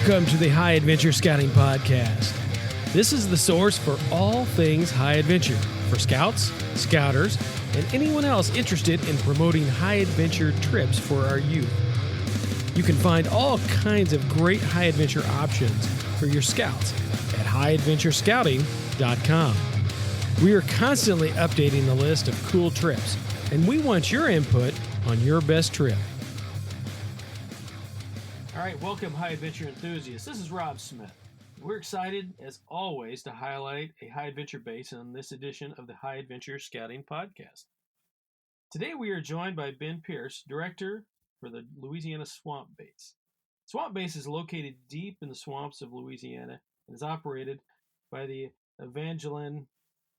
Welcome to the High Adventure Scouting Podcast. This is the source for all things high adventure for scouts, scouters, and anyone else interested in promoting high adventure trips for our youth. You can find all kinds of great high adventure options for your scouts at highadventurescouting.com. We are constantly updating the list of cool trips, and we want your input on your best trip. All right, welcome, high adventure enthusiasts. This is Rob Smith. We're excited, as always, to highlight a high adventure base on this edition of the High Adventure Scouting Podcast. Today, we are joined by Ben Pierce, Director for the Louisiana Swamp Base. Swamp Base is located deep in the swamps of Louisiana and is operated by the Evangeline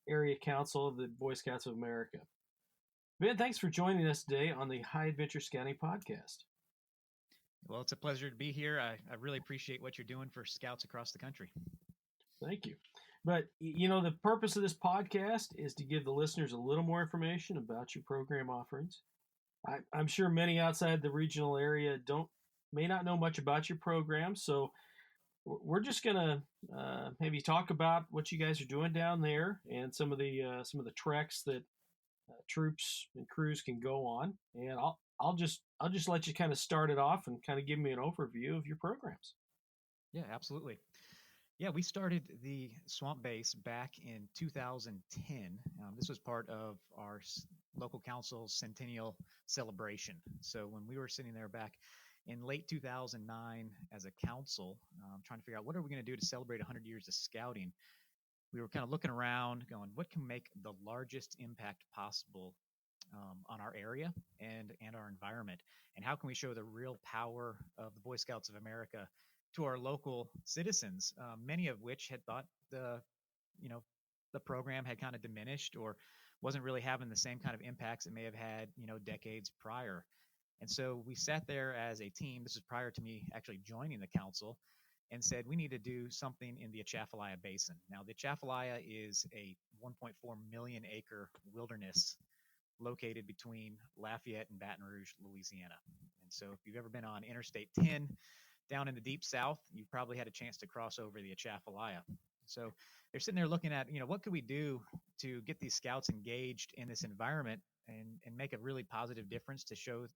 Area Council of the Boy Scouts of America. Ben, thanks for joining us today on the High Adventure Scouting Podcast. Well, it's a pleasure to be here. I really appreciate what you're doing for scouts across the country. Thank you. But, you know, the purpose of this podcast is to give the listeners a little more information about your program offerings. I'm sure many outside the regional area may not know much about your program, so we're just going to maybe talk about what you guys are doing down there and some of the treks that troops and crews can go on. And I'll just let you kind of start it off and kind of give me an overview of your programs. Yeah, absolutely. Yeah, we started the Swamp Base back in 2010. This was part of our local council's centennial celebration. So when we were sitting there back in late 2009 as a council, trying to figure out what are we going to do to celebrate 100 years of scouting, we were kind of looking around going, what can make the largest impact possible on our area and our environment, and how can we show the real power of the Boy Scouts of America to our local citizens, many of which had thought the program had kind of diminished or wasn't really having the same kind of impacts it may have had, decades prior. And so we sat there as a team, this is prior to me actually joining the council, and said we need to do something in the Atchafalaya Basin. Now, the Atchafalaya is a 1.4 million acre wilderness located between Lafayette and Baton Rouge, Louisiana. And so if you've ever been on Interstate 10 down in the deep south, you've probably had a chance to cross over the Atchafalaya. So they're sitting there looking at, what could we do to get these scouts engaged in this environment and make a really positive difference to show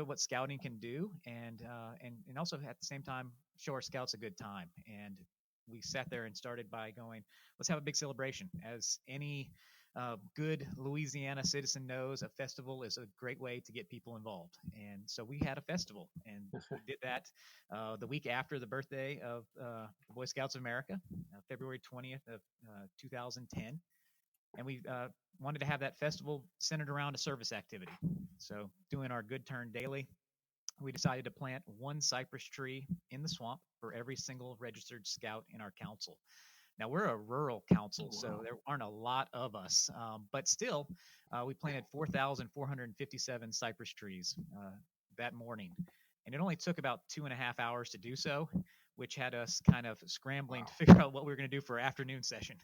what scouting can do and also at the same time show our scouts a good time. And we sat there and started by going, let's have a big celebration. As any good Louisiana citizen knows, a festival is a great way to get people involved. And so we had a festival, and we did that the week after the birthday of the Boy Scouts of America, February 20th of 2010. And we wanted to have that festival centered around a service activity. So doing our Good Turn Daily, we decided to plant one cypress tree in the swamp for every single registered scout in our council. Now, we're a rural council, so there aren't a lot of us, but still, we planted 4,457 cypress trees that morning. And it only took about 2.5 hours to do so, which had us kind of scrambling to figure out what we were going to do for our afternoon session.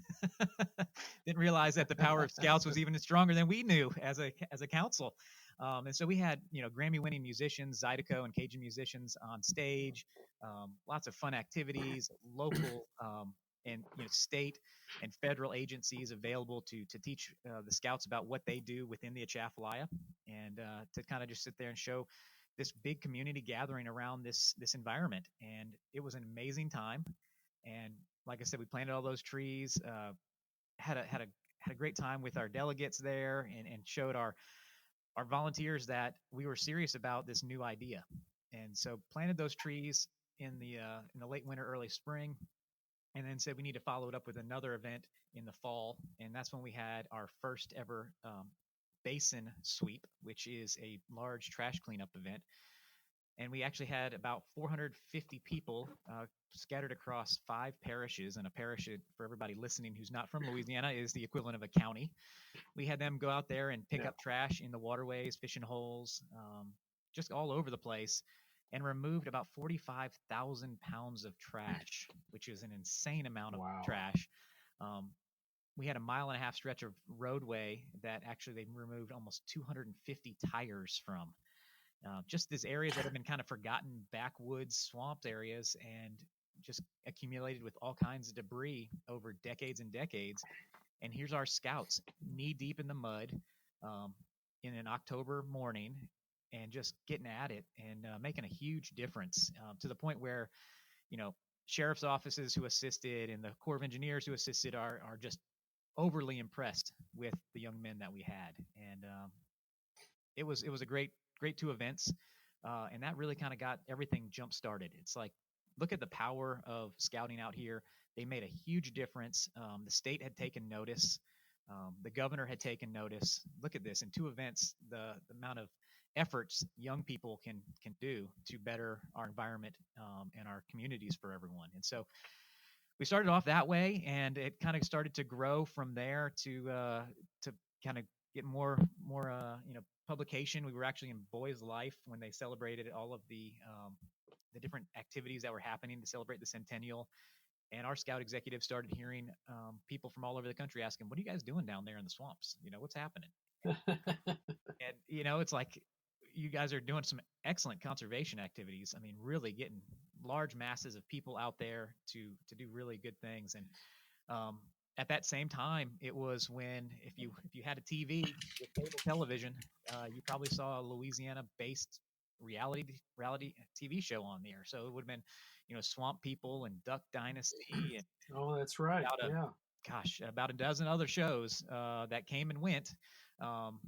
Didn't realize that the power of scouts was even stronger than we knew as a council. And so we had, Grammy-winning musicians, Zydeco and Cajun musicians on stage, lots of fun activities, local and state and federal agencies available to teach the scouts about what they do within the Atchafalaya, and to kind of just sit there and show this big community gathering around this environment. And it was an amazing time. And like I said, we planted all those trees, had a great time with our delegates there, and showed our volunteers that we were serious about this new idea. And so planted those trees in the late winter, early spring, and then said we need to follow it up with another event in the fall. And that's when we had our first ever basin sweep, which is a large trash cleanup event. And we actually had about 450 people scattered across 5 parishes. And a parish, for everybody listening who's not from Louisiana, is the equivalent of a county. We had them go out there and pick up trash in the waterways, fishing holes, just all over the place, and removed about 45,000 pounds of trash, which is an insane amount of trash. We had a 1.5-mile stretch of roadway that actually they removed almost 250 tires from. Just these areas that have been kind of forgotten, backwoods, swamped areas, and just accumulated with all kinds of debris over decades and decades. And here's our scouts knee deep in the mud um, in an October morning and just getting at it and making a huge difference to the point where, you know, sheriff's offices who assisted and the Corps of Engineers who assisted are just overly impressed with the young men that we had. And it was a great two events, and that really kind of got everything jump started. It's like, look at the power of scouting out here. They made a huge difference. The state had taken notice. The governor had taken notice. Look at this in two events. The amount of efforts young people can do to better our environment and our communities for everyone. And so we started off that way, and it kind of started to grow from there to kind of get more publication. We were actually in Boys Life when they celebrated all of the different activities that were happening to celebrate the centennial. And our scout executive started hearing people from all over the country asking, "What are you guys doing down there in the swamps? You know, what's happening?" And it's like you guys are doing some excellent conservation activities. I mean, really getting large masses of people out there to do really good things. And at that same time, it was when if you had a TV with cable television, you probably saw a Louisiana-based reality TV show on there. So it would have been, Swamp People and Duck Dynasty and Oh, that's right. about Yeah. about a dozen other shows that came and went um,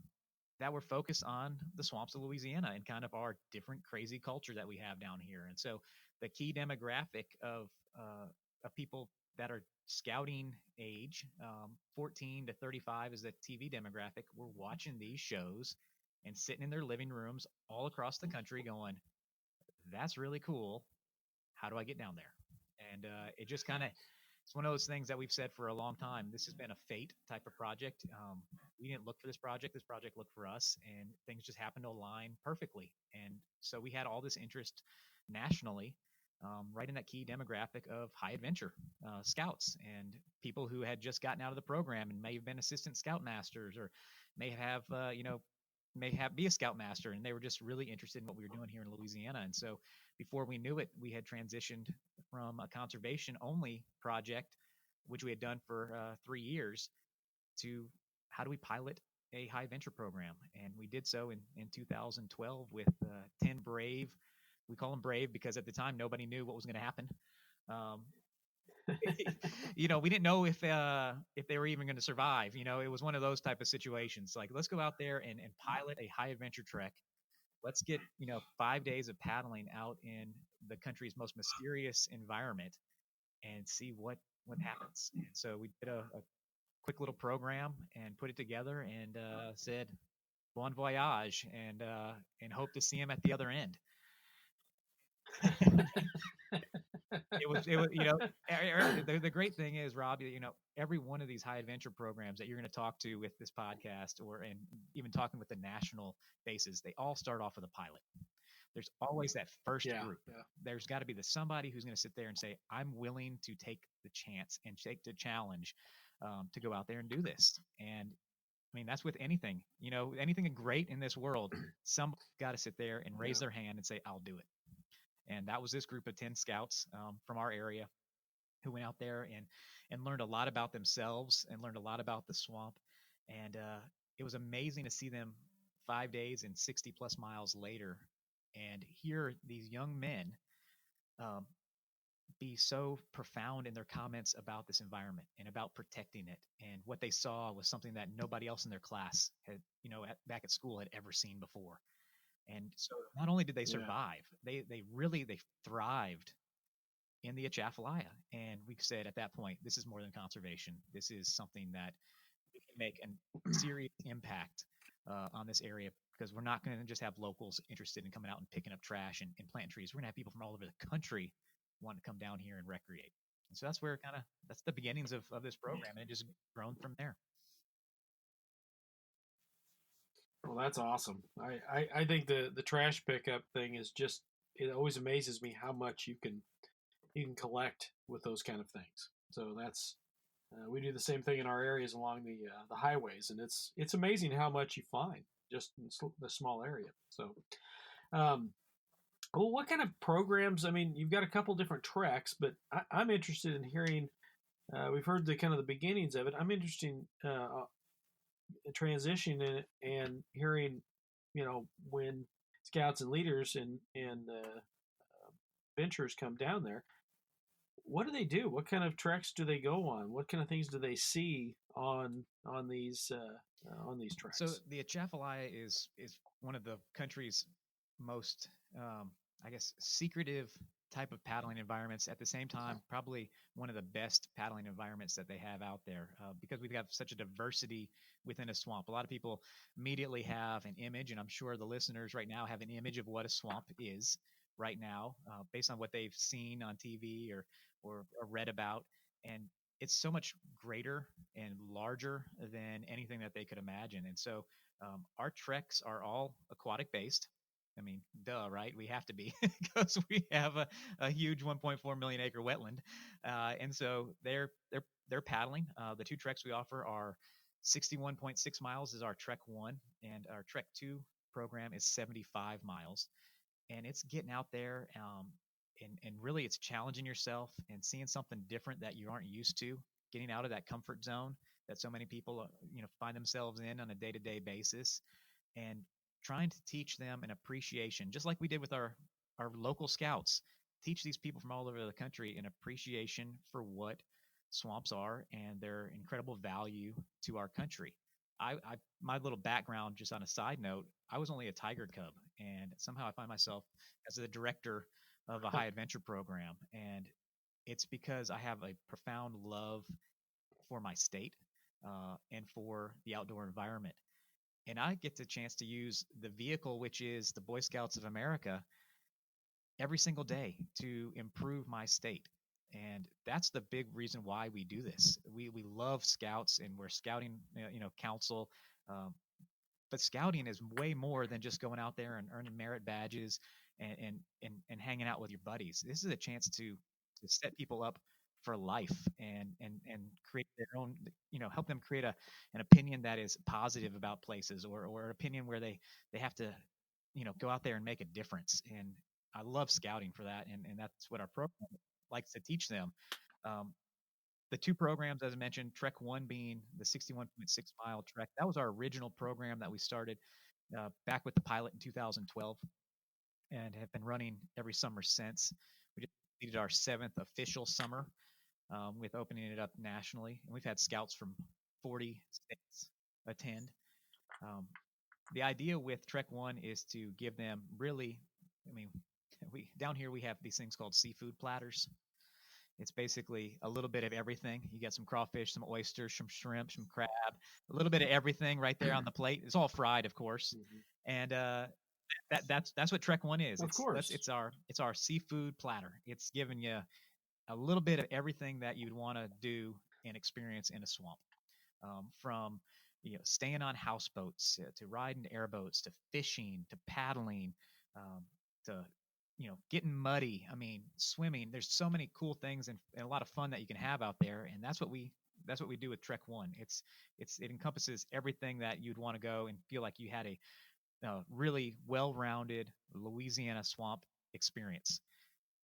that were focused on the swamps of Louisiana and kind of our different crazy culture that we have down here. And so the key demographic of people that are scouting age, 14 to 35 is the TV demographic. We're watching these shows and sitting in their living rooms all across the country going, that's really cool. How do I get down there? And it just kind of, it's one of those things that we've said for a long time. This has been a fate type of project. We didn't look for this project. This project looked for us, and things just happened to align perfectly. And so we had all this interest nationally, right in that key demographic of high adventure scouts and people who had just gotten out of the program and may have been assistant scoutmasters or may have, be a scoutmaster, and they were just really interested in what we were doing here in Louisiana. And so before we knew it, we had transitioned from a conservation only project, which we had done for 3 years, to how do we pilot a high adventure program. And we did so in 2012 with 10 brave, we call them brave because at the time nobody knew what was going to happen. We didn't know if they were even going to survive. It was one of those type of situations. Like, let's go out there and pilot a high adventure trek. Let's get 5 days of paddling out in the country's most mysterious environment and see what happens. And so we did a quick little program and put it together and said bon voyage and hope to see him at the other end. It was the great thing is, Rob, every one of these high adventure programs that you're going to talk to with this podcast and even talking with the national bases, they all start off with a pilot. There's always that first group. Yeah. There's got to be somebody who's going to sit there and say, I'm willing to take the chance and take the challenge to go out there and do this. And I mean, that's with anything, anything great in this world, somebody's got to sit there and raise their hand and say, I'll do it. And that was this group of 10 scouts from our area who went out there and learned a lot about themselves and learned a lot about the swamp. And it was amazing to see them 5 days and 60 plus miles later and hear these young men be so profound in their comments about this environment and about protecting it. And what they saw was something that nobody else in their class had, back at school had ever seen before. And so not only did they survive, they thrived in the Atchafalaya. And we said at that point, this is more than conservation. This is something that we can make a serious impact on this area, because we're not going to just have locals interested in coming out and picking up trash and planting trees. We're going to have people from all over the country wanting to come down here and recreate. And so that's where that's the beginnings of this program, and it just grown from there. Well, that's awesome. I think the trash pickup thing is just, it always amazes me how much you can collect with those kind of things. So that's we do the same thing in our areas along the highways, and it's amazing how much you find just in the small area. So Well, what kind of programs? I mean, you've got a couple different treks, but I'm interested in hearing. We've heard the kind of the beginnings of it. I'm interested in transitioning and hearing, when scouts and leaders and ventures come down there. What do they do? What kind of treks do they go on? What kind of things do they see on these So treks? the Atchafalaya is one of the country's most, I guess, secretive type of paddling environments. At the same time, probably one of the best paddling environments that they have out there, because we have such a diversity within a swamp. A lot of people immediately have an image, and I'm sure the listeners right now have an image of what a swamp is right now, based on what they've seen on TV or read about. And it's so much greater and larger than anything that they could imagine. And so our treks are all aquatic based. I mean, duh, right? We have to be because we have a huge 1.4 million acre wetland, and so they're paddling. The two treks we offer are 61.6 miles is our Trek 1, and our Trek 2 program is 75 miles, and it's getting out there, and really it's challenging yourself and seeing something different that you aren't used to, getting out of that comfort zone that so many people find themselves in on a day-to-day basis, and trying to teach them an appreciation, just like we did with our local scouts. Teach these people from all over the country an appreciation for what swamps are and their incredible value to our country. I my little background, just on a side note, I was only a tiger cub, and somehow I find myself as the director of a high adventure program, and it's because I have a profound love for my state, and for the outdoor environment, and I get the chance to use the vehicle, which is the Boy Scouts of America, every single day to improve my state. And that's the big reason why we do this. We love scouts, and we're scouting, council. Um, but scouting is way more than just going out there and earning merit badges and hanging out with your buddies. This is a chance to set people up for life, and create their own, help them create an opinion that is positive about places, or an opinion where they have to, go out there and make a difference. And I love scouting for that, and that's what our program likes to teach them. Um, the two programs, as I mentioned, Trek 1 being the 61.6 mile trek. That was our original program that we started back with the pilot in 2012, and have been running every summer since. We just completed our seventh official summer, with opening it up nationally, and we've had scouts from 40 states attend. Um, the idea with Trek 1 is to give them really, I mean, we down here we have these things called seafood platters. It's basically a little bit of everything. You get some crawfish, some oysters, some shrimp, some crab, a little bit of everything right there on the plate. It's all fried, of course, Mhm. and that's what Trek 1 is. Of course. It's our seafood platter. It's giving you a little bit of everything that you'd want to do and experience in a swamp, from staying on houseboats, to riding airboats, to fishing, to paddling, um, to getting muddy. I mean, swimming. There's so many cool things, and a lot of fun that you can have out there, and that's what we do with Trek 1. It encompasses everything that you'd want to go and feel like you had a really well-rounded Louisiana swamp experience.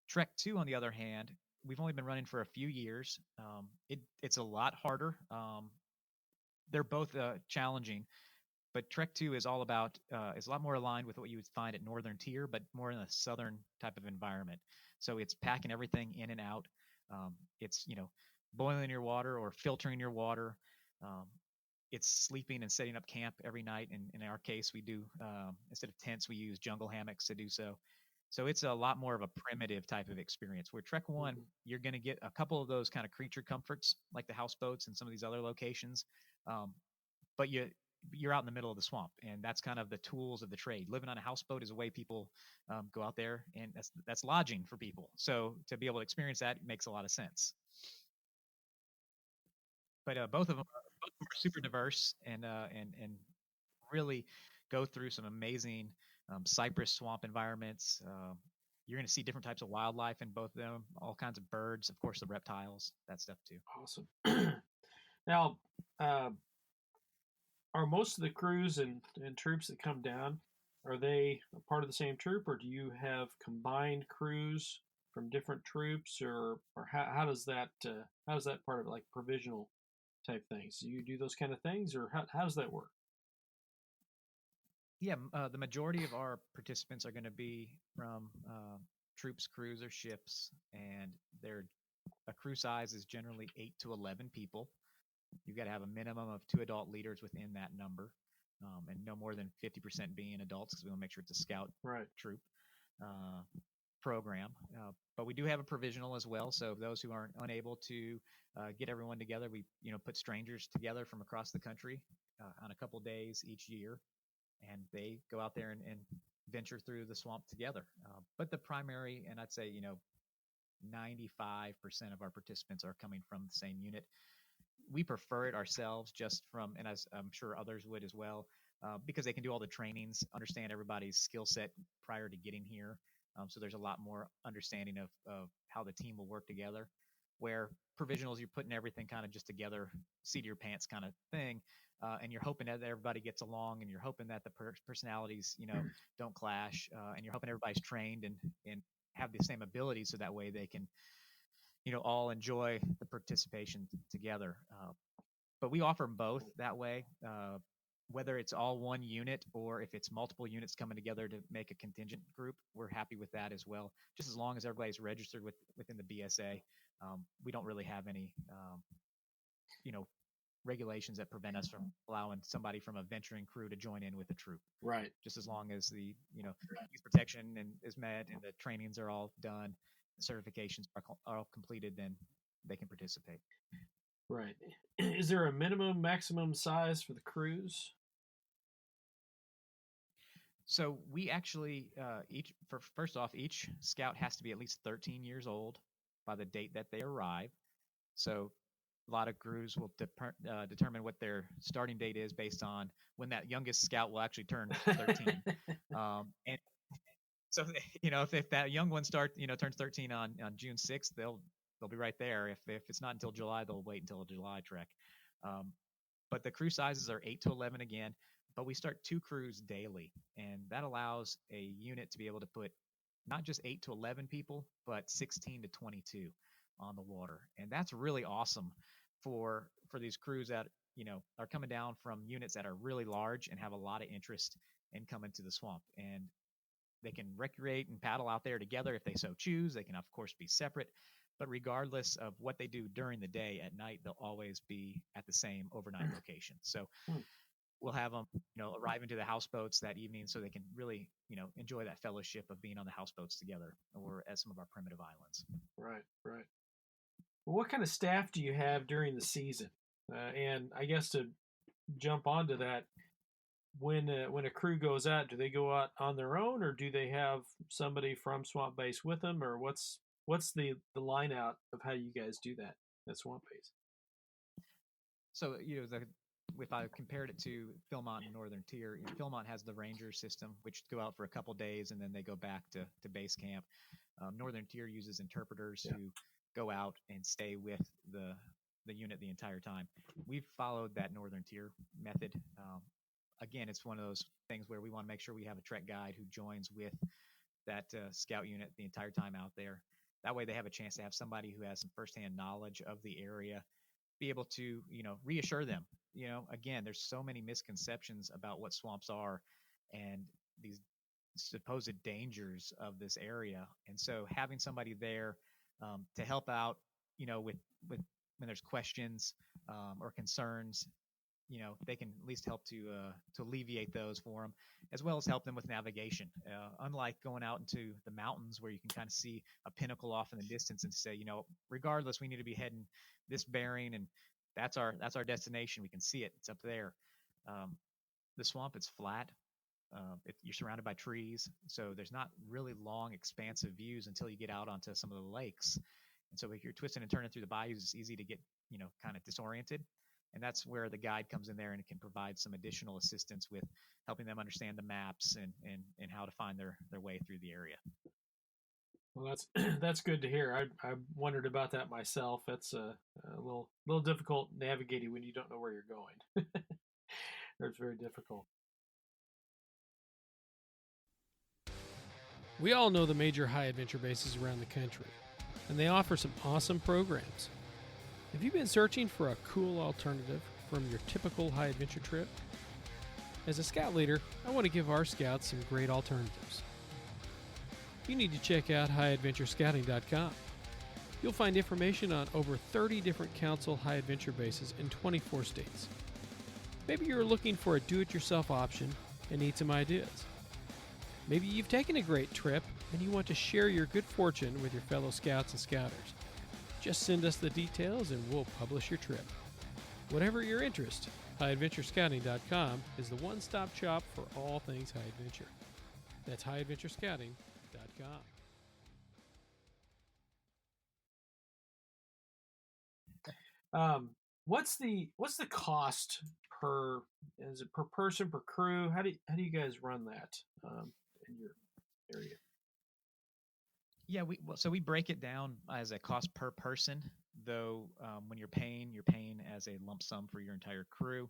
Trek 2, on the other hand, we've only been running for a few years. It's a lot harder. They're both challenging, but Trek 2 is all about, is a lot more aligned with what you would find at Northern Tier, but more in a southern type of environment. So it's packing everything in and out. It's boiling your water or filtering your water. Um, it's sleeping and setting up camp every night. And in our case, we do, instead of tents, we use jungle hammocks to do so. So it's a lot more of a primitive type of experience. Where Trek 1, Mhm. you're going to get a couple of those kind of creature comforts, like the houseboats and some of these other locations. Um, but you're out in the middle of the swamp, and that's kind of the tools of the trade. Living on a houseboat is a way people go out there, and that's lodging for people. So to be able to experience that makes a lot of sense. But both of them are super diverse, and really go through some amazing cypress swamp environments. You're going to see different types of wildlife in both of them, all kinds of birds, of course, the reptiles, that stuff too. Awesome. Now, uh, are most of the crews and troops that come down? are they a part of the same troop, or do you have combined crews from different troops, or how does that part of it, like provisional type things? Do you do those kind of things, or how does that work? Yeah, the majority of our participants are going to be from troops, crews, or ships, and their a crew size is generally 8 to 11 people. You've got to have a minimum of 2 adult leaders within that number, and no more than 50% being adults because we want to make sure it's a scout Right. troop uh, program. But we do have a provisional as well. So those who aren't unable to get everyone together, we put strangers together from across the country on a couple days each year, and they go out there and venture through the swamp together. But the primary, and I'd say 95% of our participants are coming from the same unit. We prefer it ourselves just from, and as I'm sure others would as well, because they can do all the trainings, understand everybody's skill set prior to getting here. So there's a lot more understanding of how the team will work together. Where provisionals, you're putting everything kind of just together, seat of your pants kind of thing, and you're hoping that everybody gets along, and you're hoping that the personalities, don't clash, and you're hoping everybody's trained and have the same abilities, so that way they can all enjoy the participation together. But we offer both that way, whether it's all one unit or if it's multiple units coming together to make a contingent group. We're happy with that as well, just as long as everybody's registered within the BSA. We don't really have any, you know, regulations that prevent us from allowing somebody from a venturing crew to join in with a troop. Right. Just as long as the youth protection is met and the trainings are all done, the certifications are all completed, then they can participate. Right. Is there a minimum, maximum size for the crews? So we actually first off, each scout has to be at least 13 years old by the date that they arrive. So a lot of crews will determine what their starting date is based on when that youngest scout will actually turn 13. And so if that young one turns 13 on June 6th, they'll be right there. If it's not until July, they'll wait until a July trek. But the crew sizes are 8 to 11 again, but we start 2 crews daily, and that allows a unit to be able to put not just 8 to 11 people, but 16 to 22 on the water. And that's really awesome for these crews that are coming down from units that are really large and have a lot of interest in coming to the swamp. And they can recreate and paddle out there together if they so choose. They can, of course, be separate. But regardless of what they do during the day, at night, they'll always be at the same overnight location. So we'll have them, arrive into the houseboats that evening so they can really, enjoy that fellowship of being on the houseboats together or at some of our primitive islands. Right, right. Well, what kind of staff do you have during the season? And I guess to jump onto that, when a crew goes out, do they go out on their own, or do they have somebody from Swamp Base with them, or what's the line out of how you guys do that at Swamp Base? So if I compared it to Philmont and Northern Tier, Philmont has the Ranger system, which go out for a couple days and then they go back to base camp. Northern Tier uses interpreters who go out and stay with the unit the entire time. We've followed that Northern Tier method. Again, it's one of those things where we want to make sure we have a trek guide who joins with that scout unit the entire time out there. That way they have a chance to have somebody who has some firsthand knowledge of the area, be able to, reassure them. Again, there's so many misconceptions about what swamps are and these supposed dangers of this area. And so having somebody there to help out, with when there's questions or concerns, they can at least help to alleviate those for them, as well as help them with navigation. Unlike going out into the mountains where you can kind of see a pinnacle off in the distance and say, regardless, we need to be heading this bearing, and that's our destination. We can see it; it's up there. The swamp, it's flat. You're surrounded by trees, so there's not really long, expansive views until you get out onto some of the lakes. And so if you're twisting and turning through the bayous, it's easy to get, kind of disoriented. And that's where the guide comes in there and can provide some additional assistance with helping them understand the maps and how to find their way through the area. Well, that's good to hear. I wondered about that myself. That's a little difficult navigating when you don't know where you're going. It's very difficult. We all know the major high adventure bases around the country, and they offer some awesome programs. Have you been searching for a cool alternative from your typical high adventure trip? As a scout leader, I want to give our scouts some great alternatives. You need to check out highadventurescouting.com. You'll find information on over 30 different council high adventure bases in 24 states. Maybe you're looking for a do-it-yourself option and need some ideas. Maybe you've taken a great trip and you want to share your good fortune with your fellow scouts and scouters. Just send us the details and we'll publish your trip. Whatever your interest, highadventurescouting.com is the one-stop shop for all things high adventure. That's highadventurescouting.com. What's the cost per? Is it per person, per crew? How do you guys run that in your area? Yeah, we break it down as a cost per person. Though when you're paying as a lump sum for your entire crew.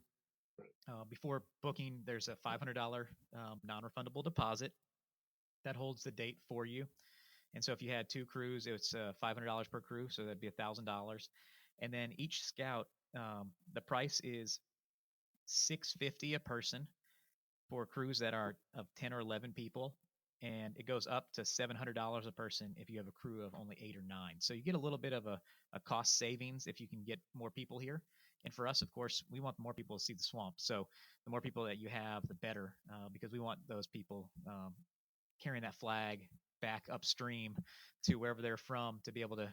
Before booking, there's a $500 non-refundable deposit that holds the date for you. And so if you had 2 crews, it's $500 per crew, so that'd be $1,000. And then each scout, the price is $650 a person for crews that are of 10 or 11 people, and it goes up to $700 a person if you have a crew of only 8 or 9. So you get a little bit of a cost savings if you can get more people here. And for us, of course, we want more people to see the swamp. So the more people that you have, the better, because we want those people carrying that flag back upstream to wherever they're from to be able to,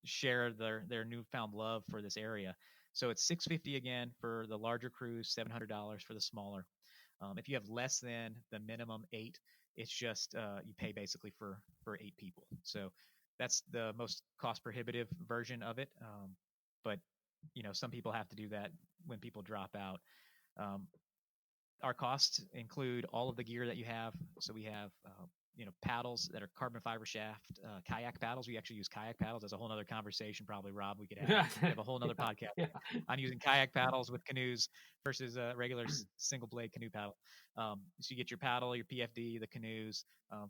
share their newfound love for this area. So it's $650 again for the larger crews, $700 for the smaller. If you have less than the minimum 8, it's just you pay basically for 8 people. So that's the most cost prohibitive version of it. But some people have to do that when people drop out. Our costs include all of the gear that you have. So we have paddles that are carbon fiber shaft, kayak paddles. We actually use kayak paddles. That's a whole other conversation, probably, Rob. We could have a whole other podcast on using kayak paddles with canoes versus a regular single blade canoe paddle. So you get your paddle, your PFD, the canoes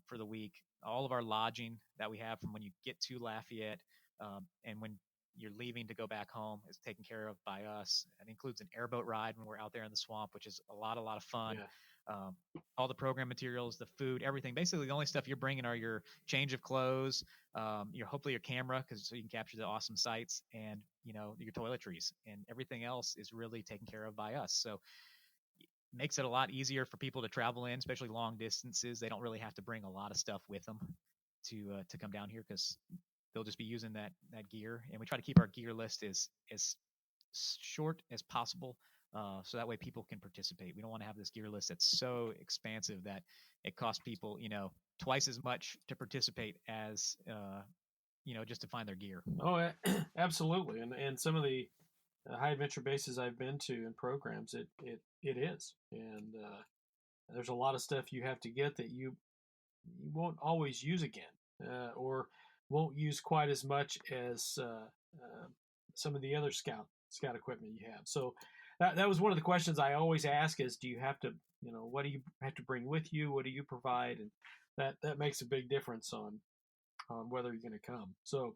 for the week. All of our lodging that we have from when you get to Lafayette and when you're leaving to go back home is taken care of by us. It includes an airboat ride when we're out there in the swamp, which is a lot of fun. Yeah. All the program materials, the food, everything. Basically, the only stuff you're bringing are your change of clothes, hopefully your camera, so you can capture the awesome sights, and your toiletries, and everything else is really taken care of by us. So it makes it a lot easier for people to travel in, especially long distances. They don't really have to bring a lot of stuff with them to come down here because they'll just be using that gear. And we try to keep our gear list as short as possible. So that way people can participate. We don't want to have this gear list that's so expansive that it costs people, twice as much to participate as, just to find their gear. Oh, absolutely. And some of the high adventure bases I've been to in programs, it is. And there's a lot of stuff you have to get that you won't always use again, or won't use quite as much as some of the other scout equipment you have. So that was one of the questions I always ask is, do you have to, what do you have to bring with you? What do you provide? And that makes a big difference on whether you're going to come. So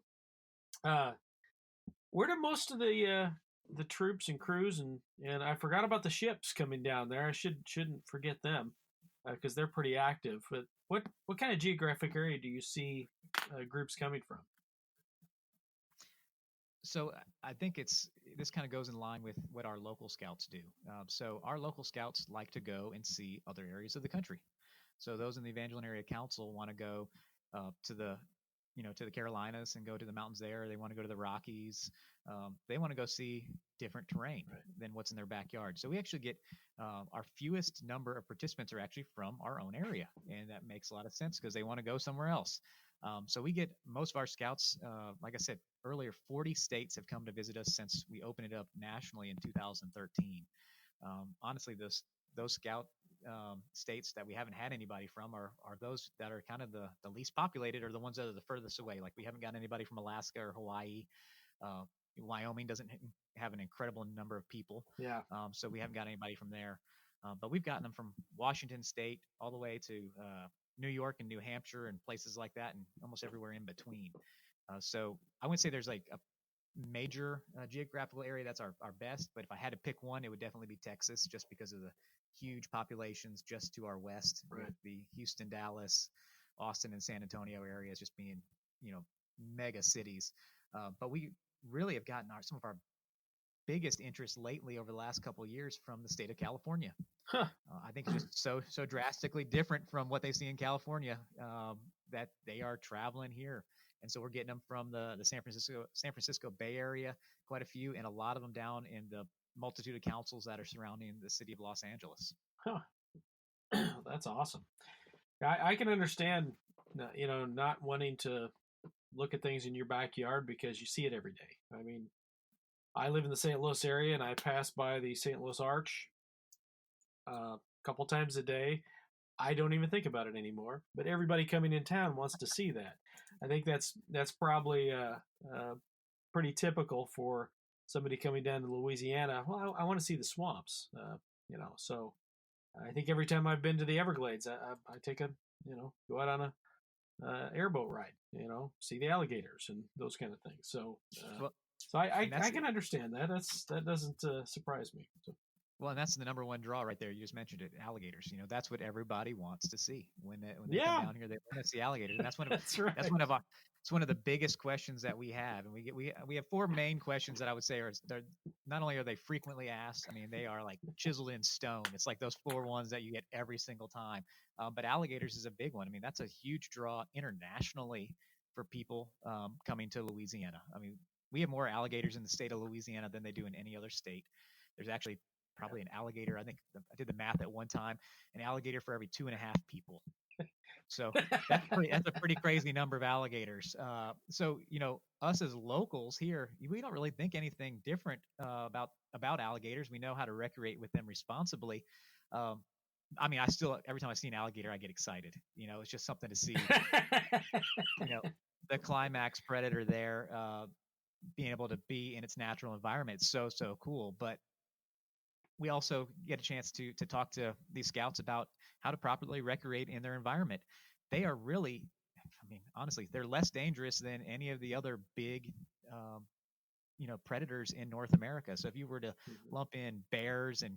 where do most of the troops and crews and I forgot about the ships coming down there. I shouldn't forget them because they're pretty active. But what kind of geographic area do you see groups coming from? So I think this kind of goes in line with what our local scouts do. So our local scouts like to go and see other areas of the country. So those in the Evangeline Area Council want to go to the Carolinas and go to the mountains there. They want to go to the Rockies. They want to go see different terrain than what's in their backyard. So we actually get our fewest number of participants are actually from our own area, and that makes a lot of sense because they want to go somewhere else. So we get most of our scouts, like I said earlier, 40 states have come to visit us since we opened it up nationally in 2013. Honestly, those scout states that we haven't had anybody from are those that are kind of the least populated, or the ones that are the furthest away. Like we haven't got anybody from Alaska or Hawaii. Wyoming doesn't have an incredible number of people. Yeah. So we haven't got anybody from there. But we've gotten them from Washington State all the way to New York and New Hampshire and places like that, and almost everywhere in between. So I wouldn't say there's like a major geographical area that's our best, but if I had to pick one, it would definitely be Texas, just because of the huge populations just to our west, Right. with the Houston, Dallas, Austin, and San Antonio areas just being, mega cities. But we really have gotten some of our biggest interest lately over the last couple of years from the state of California. Huh. I think it's just so drastically different from what they see in California, that they are traveling here, and so we're getting them from the San Francisco Bay Area, quite a few, and a lot of them down in the multitude of councils that are surrounding the city of Los Angeles. Huh. That's awesome. I can understand, not wanting to look at things in your backyard because you see it every day. I mean, I live in the St. Louis area, and I pass by the St. Louis Arch a couple times a day. I don't even think about it anymore. But everybody coming in town wants to see that. I think that's probably pretty typical for somebody coming down to Louisiana. Well, I want to see the swamps, So I think every time I've been to the Everglades, I take go out on a airboat ride, see the alligators and those kind of things. So, Well, so I can understand that. That doesn't surprise me. So. Well, and that's the number one draw right there. You just mentioned it, alligators. That's what everybody wants to see when they come down here. They want to see alligators, and that's one of that's it's one of the biggest questions that we have. And we have four main questions that I would say are not only are they frequently asked. I mean, they are like chiseled in stone. It's like those four ones that you get every single time. But alligators is a big one. I mean, that's a huge draw internationally for people coming to Louisiana. I mean, we have more alligators in the state of Louisiana than they do in any other state. There's actually probably an alligator. I think I did the math at one time, an alligator for every 2.5 people. So that's a pretty crazy number of alligators. So us as locals here, we don't really think anything different about alligators. We know how to recreate with them responsibly. I mean, I still, every time I see an alligator, I get excited. It's just something to see. The climax predator there, being able to be in its natural environment, so cool. But we also get a chance to talk to these scouts about how to properly recreate in their environment. They are really, I mean, honestly, they're less dangerous than any of the other big, predators in North America. So if you were to lump in bears and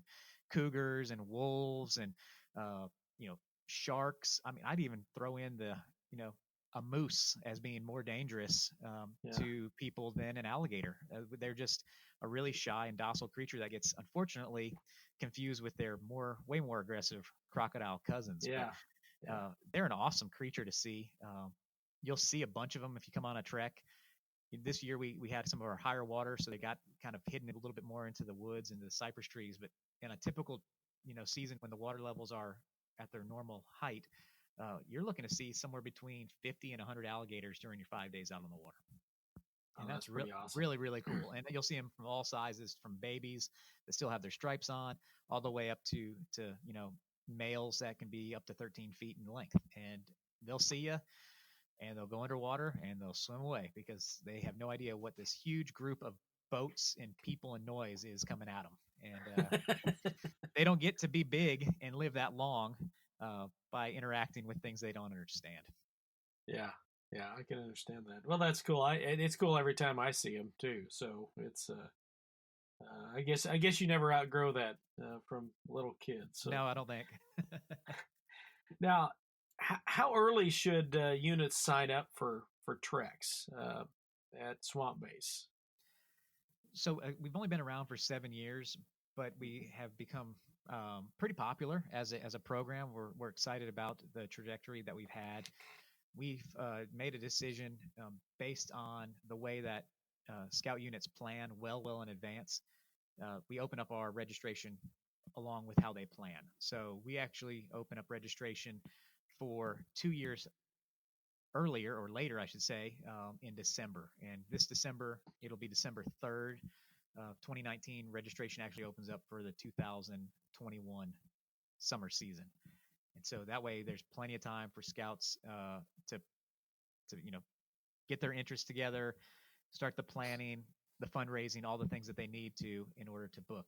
cougars and wolves and, sharks, I mean, I'd even throw in a moose as being more dangerous to people than an alligator. They're just a really shy and docile creature that gets, unfortunately, confused with their way more aggressive crocodile cousins. Yeah. But they're an awesome creature to see. You'll see a bunch of them if you come on a trek. This year we had some of our higher water, so they got kind of hidden a little bit more into the woods and the cypress trees. But in a typical season when the water levels are at their normal height, you're looking to see somewhere between 50 and 100 alligators during your 5 days out on the water. And that's awesome. Really, really cool. And you'll see them from all sizes, from babies that still have their stripes on, all the way up to males that can be up to 13 feet in length. And they'll see you, and they'll go underwater, and they'll swim away because they have no idea what this huge group of boats and people and noise is coming at them. And they don't get to be big and live that long by interacting with things they don't understand. Yeah, I can understand that. Well, that's cool. And it's cool every time I see them too. So it's I guess you never outgrow that from little kids. So. No, I don't think. Now, how early should units sign up for treks at Swamp Base? So we've only been around for 7 years, but we have become pretty popular as a program. We're excited about the trajectory that we've had. We've made a decision based on the way that scout units plan well in advance. We open up our registration along with how they plan. So we actually open up registration for 2 years earlier, or later, I should say, in December. And this December, it'll be December 3rd, 2019. Registration actually opens up for the 2021 summer season. And so that way there's plenty of time for scouts to get their interests together, start the planning, the fundraising, all the things that they need to in order to book.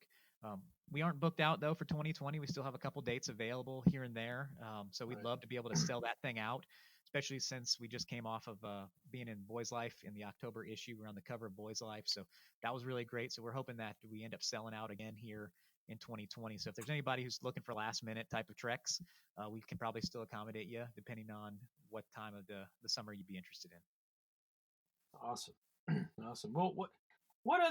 We aren't booked out though for 2020. We still have a couple dates available here and there. So we'd love to be able to sell that thing out, especially since we just came off of being in Boys Life in the October issue. We're on the cover of Boys Life. So that was really great. So we're hoping that we end up selling out again here in 2020. So if there's anybody who's looking for last minute type of treks, we can probably still accommodate you depending on what time of the summer you'd be interested in. Awesome. Awesome. Well, what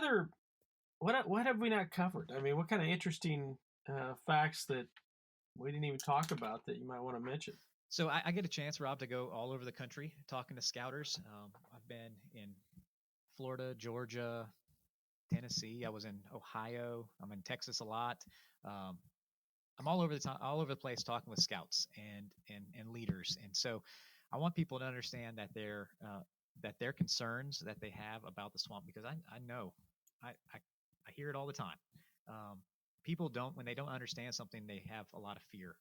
have we not covered? I mean, what kind of interesting facts that we didn't even talk about that you might want to mention? So I get a chance, Rob, to go all over the country talking to scouters. I've been in Florida, Georgia, Tennessee. I was in Ohio. I'm in Texas a lot. I'm all over the place talking with scouts and leaders. And so I want people to understand that their concerns that they have about the swamp, because I know I hear it all the time. People when they don't understand something, they have a lot of fear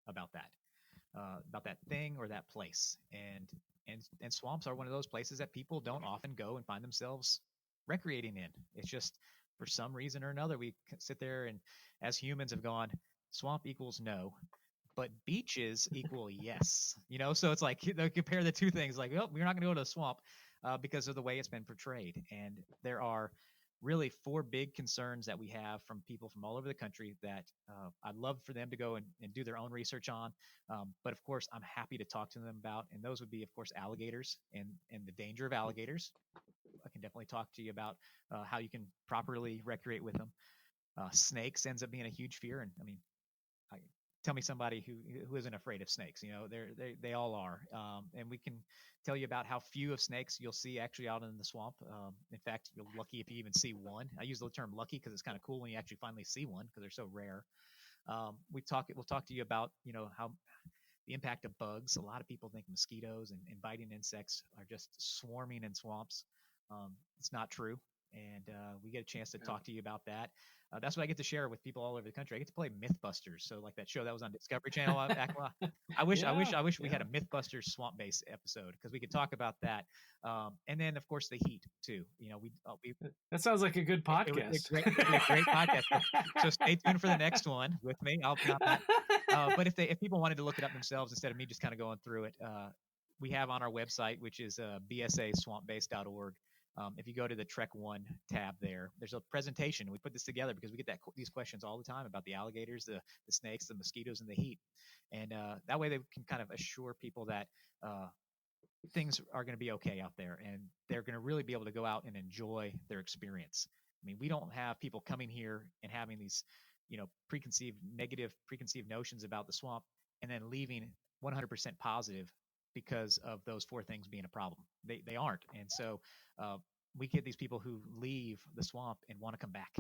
about that thing or that place. And swamps are one of those places that people don't often go and find themselves recreating in. It's just for some reason or another, we sit there and as humans have gone, swamp equals no, but beaches equal yes. So it's like they compare the two things, like, oh, we're not going to go to a swamp because of the way it's been portrayed. And there are really 4 big concerns that we have from people from all over the country that I'd love for them to go and do their own research on. But of course, I'm happy to talk to them about, and those would be, of course, alligators and the danger of alligators. I can definitely talk to you about how you can properly recreate with them. Snakes ends up being a huge fear. And I mean, tell me somebody who isn't afraid of snakes. They all are. And we can tell you about how few of snakes you'll see actually out in the swamp. In fact, you're lucky if you even see one. I use the term lucky because it's kind of cool when you actually finally see one because they're so rare. We'll talk to you about, how the impact of bugs. A lot of people think mosquitoes and biting insects are just swarming in swamps. It's not true. And we get a chance to talk to you about that. That's what I get to share with people all over the country. I get to play Mythbusters, so like that show that was on Discovery Channel. I wish we had a Mythbusters Swamp Base episode because we could talk about that. And then of course the heat too. That sounds like a good podcast. It would be a great podcast. So stay tuned for the next one with me. I'll be on that. But if people wanted to look it up themselves instead of me just kind of going through it, we have on our website, which is bsaswampbase.org. If you go to the Trek 1 tab there's a presentation. We put this together because we get these questions all the time about the alligators, the snakes, the mosquitoes, and the heat. And that way they can kind of assure people that things are going to be okay out there and they're going to really be able to go out and enjoy their experience. I mean, we don't have people coming here and having these, preconceived notions about the swamp and then leaving 100% positive because of those 4 things being a problem. They aren't. And so we get these people who leave the swamp and want to come back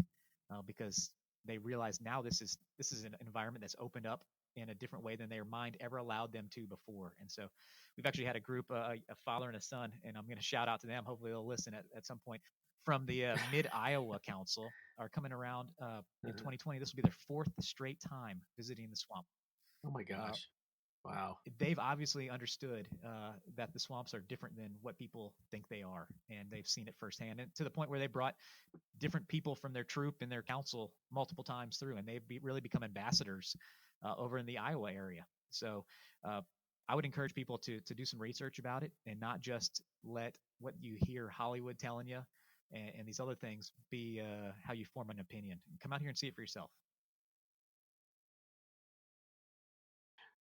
because they realize now this is an environment that's opened up in a different way than their mind ever allowed them to before. And so we've actually had a group, a father and a son, and I'm going to shout out to them. Hopefully they'll listen at some point, from the Mid-Iowa Council are coming around in 2020. This will be their 4th straight time visiting the swamp. Oh my gosh. Wow. They've obviously understood that the swamps are different than what people think they are, and they've seen it firsthand, and to the point where they brought different people from their troop and their council multiple times through, and they've really become ambassadors over in the Iowa area. So I would encourage people to do some research about it and not just let what you hear Hollywood telling you and these other things be how you form an opinion. Come out here and see it for yourself.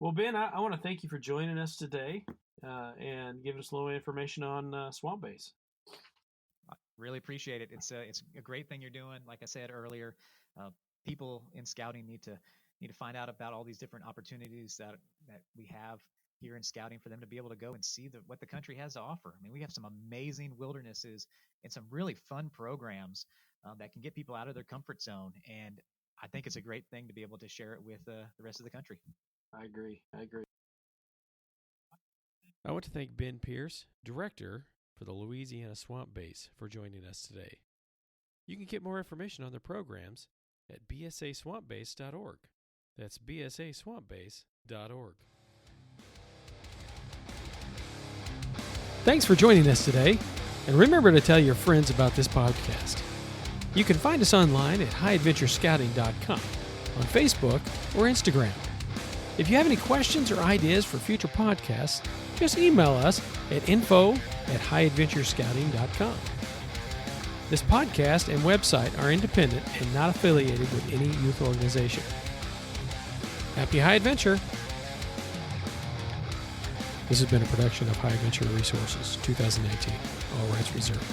Well, Ben, I want to thank you for joining us today and giving us a little information on Swamp Base. I really appreciate it. It's a great thing you're doing. Like I said earlier, people in scouting need to find out about all these different opportunities that we have here in scouting for them to be able to go and see what the country has to offer. I mean, we have some amazing wildernesses and some really fun programs that can get people out of their comfort zone. And I think it's a great thing to be able to share it with the rest of the country. I agree. I want to thank Ben Pierce, Director for the Louisiana Swamp Base, for joining us today. You can get more information on their programs at bsaswampbase.org. That's bsaswampbase.org. Thanks for joining us today. And remember to tell your friends about this podcast. You can find us online at highadventurescouting.com, on Facebook or Instagram. If you have any questions or ideas for future podcasts, just email us at info@highadventurescouting.com. This podcast and website are independent and not affiliated with any youth organization. Happy High Adventure! This has been a production of High Adventure Resources, 2019. All rights reserved.